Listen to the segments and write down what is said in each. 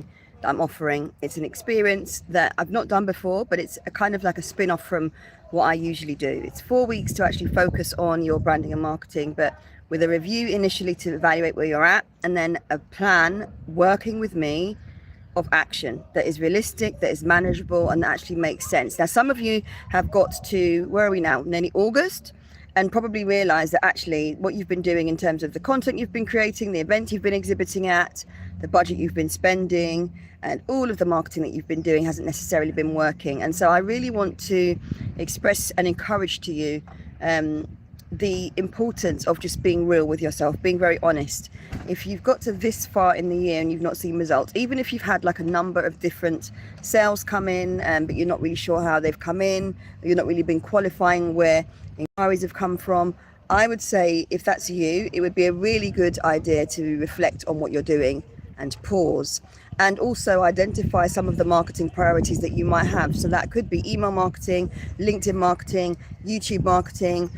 that I'm offering. It's an experience that I've not done before, but it's a kind of like a spin-off from what I usually do. It's 4 weeks to actually focus on your branding and marketing, but with a review initially to evaluate where you're at, and then a plan working with me of action that is realistic, that is manageable, and that actually makes sense. Now, some of you have got to, where are we now? Nearly August, and probably realize that actually what you've been doing in terms of the content you've been creating, the events you've been exhibiting at, the budget you've been spending, and all of the marketing that you've been doing hasn't necessarily been working. And so I really want to express and encourage to you the importance of just being real with yourself, being very honest. If you've got to this far in the year and you've not seen results, even if you've had like a number of different sales come in, but you're not really sure how they've come in, you're not really been qualifying where inquiries have come from, I would say if that's you, it would be a really good idea to reflect on what you're doing and pause, and also identify some of the marketing priorities that you might have. So that could be email marketing, LinkedIn marketing, YouTube marketing,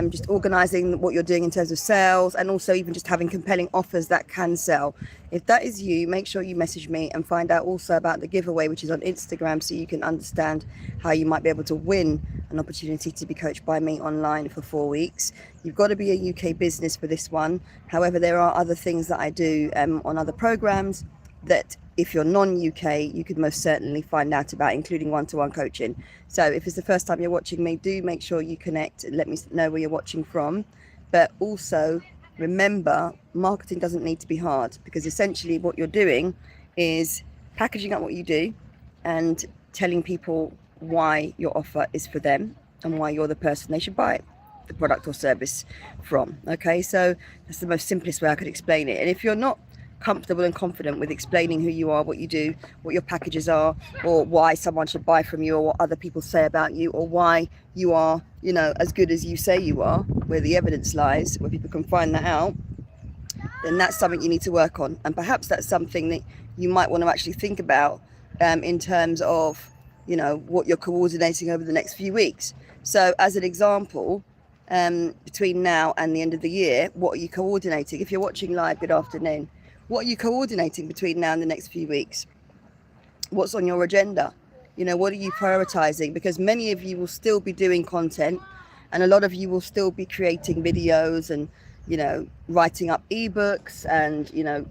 just organizing what you're doing in terms of sales, and also even just having compelling offers that can sell. If that is you, make sure you message me and find out also about the giveaway, which is on Instagram, so you can understand how you might be able to win an opportunity to be coached by me online for 4 weeks. You've got to be a UK business for this one. However, there are other things that I do on other programs that if you're non-UK, you could most certainly find out about, including one-to-one coaching. So if it's the first time you're watching me, do make sure you connect and let me know where you're watching from. But also remember, marketing doesn't need to be hard, because essentially what you're doing is packaging up what you do and telling people why your offer is for them and why you're the person they should buy the product or service from. Okay, so that's the most simplest way I could explain it. And if you're not comfortable and confident with explaining who you are, what you do, what your packages are, or why someone should buy from you, or what other people say about you, or why you are, as good as you say you are, where the evidence lies, where people can find that out, then that's something you need to work on. And perhaps that's something that you might want to actually think about in terms of, what you're coordinating over the next few weeks. So as an example, between now and the end of the year, what are you coordinating? If you're watching live, good afternoon. What are you coordinating between now and the next few weeks? What's on your agenda? What are you prioritizing? Because many of you will still be doing content, and a lot of you will still be creating videos and, writing up ebooks and,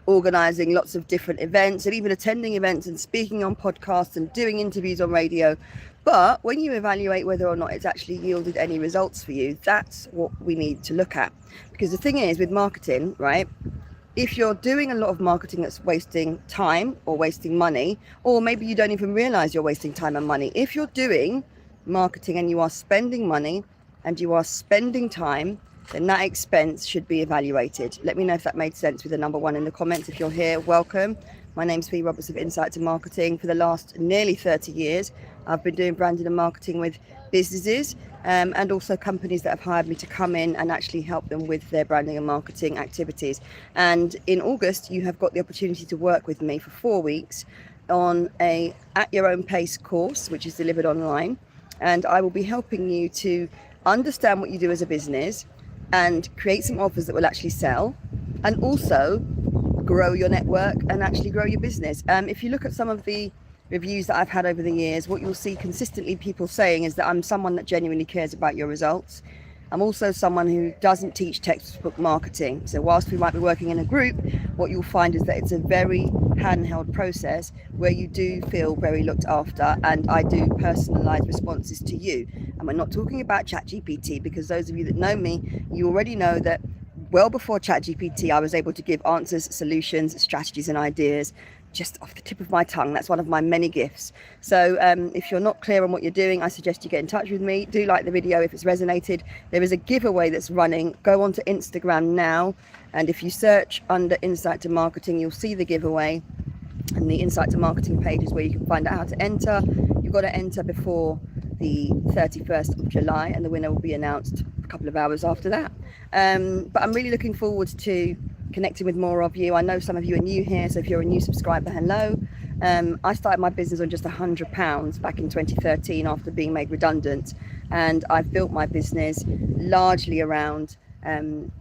organizing lots of different events and even attending events and speaking on podcasts and doing interviews on radio. But when you evaluate whether or not it's actually yielded any results for you, that's what we need to look at. Because the thing is with marketing, right? If you're doing a lot of marketing that's wasting time or wasting money, or maybe you don't even realize you're wasting time and money. If you're doing marketing and you are spending money and you are spending time, then that expense should be evaluated. Let me know if that made sense with the number 1 in the comments. If you're here, welcome. My name's Fee Roberts of Insight to Marketing. For the last nearly 30 years, I've been doing branding and marketing with businesses and also companies that have hired me to come in and actually help them with their branding and marketing activities. And in August, you have got the opportunity to work with me for 4 weeks on a At Your Own Pace course, which is delivered online. And I will be helping you to understand what you do as a business and create some offers that will actually sell, and also grow your network and actually grow your business. If you look at some of the reviews that I've had over the years, what you'll see consistently people saying is that I'm someone that genuinely cares about your results. I'm also someone who doesn't teach textbook marketing. So whilst we might be working in a group, what you'll find is that it's a very handheld process where you do feel very looked after, and I do personalised responses to you. And we're not talking about ChatGPT, because those of you that know me, you already know that well before ChatGPT, I was able to give answers, solutions, strategies and ideas just off the tip of my tongue. That's one of my many gifts. So if you're not clear on what you're doing, I suggest you get in touch with me. Do like the video if it's resonated. There is a giveaway that's running. Go onto Instagram now, and if you search under Insight to Marketing, you'll see the giveaway, and the Insight to Marketing page is where you can find out how to enter. You've got to enter before the 31st of July, and the winner will be announced a couple of hours after that. But I'm really looking forward to connecting with more of you. I know some of you are new here, so if you're a new subscriber, hello. I started my business on just £100 back in 2013 after being made redundant, and I've built my business largely around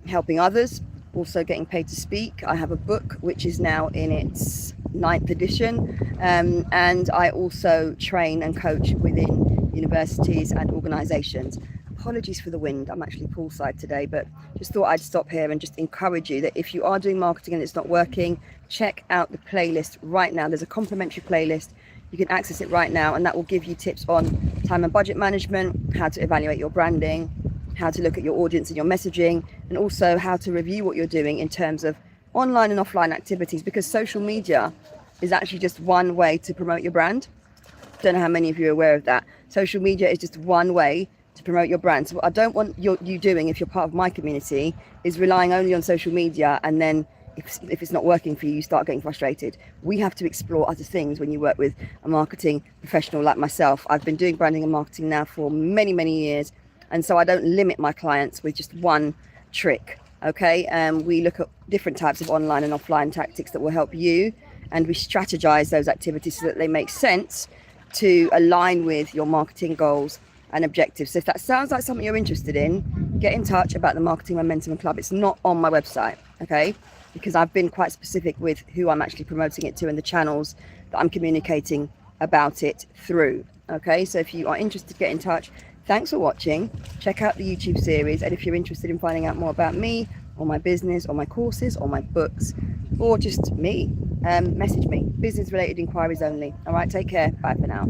helping others, also getting paid to speak. I have a book which is now in its 9th edition, and I also train and coach within universities and organisations. Apologies for the wind, I'm actually poolside today, but just thought I'd stop here and just encourage you that if you are doing marketing and it's not working, check out the playlist right now. There's a complimentary playlist. You can access it right now, and that will give you tips on time and budget management, how to evaluate your branding, how to look at your audience and your messaging, and also how to review what you're doing in terms of online and offline activities, because social media is actually just one way to promote your brand. Don't know how many of you are aware of that. Social media is just one way to promote your brand. So what I don't want you doing, if you're part of my community, is relying only on social media, and then if it's not working for you, you start getting frustrated. We have to explore other things when you work with a marketing professional like myself. I've been doing branding and marketing now for many, many years, and so I don't limit my clients with just one trick. Okay, we look at different types of online and offline tactics that will help you, and we strategize those activities so that they make sense to align with your marketing goals and objectives. So if that sounds like something you're interested in, get in touch about the Marketing Momentum Club. It's not on my website, okay? Because I've been quite specific with who I'm actually promoting it to and the channels that I'm communicating about it through, okay? So if you are interested, get in touch. Thanks for watching. Check out the YouTube series, and if you're interested in finding out more about me or my business or my courses or my books or just me, message me. Business related inquiries only. All right, take care. Bye for now.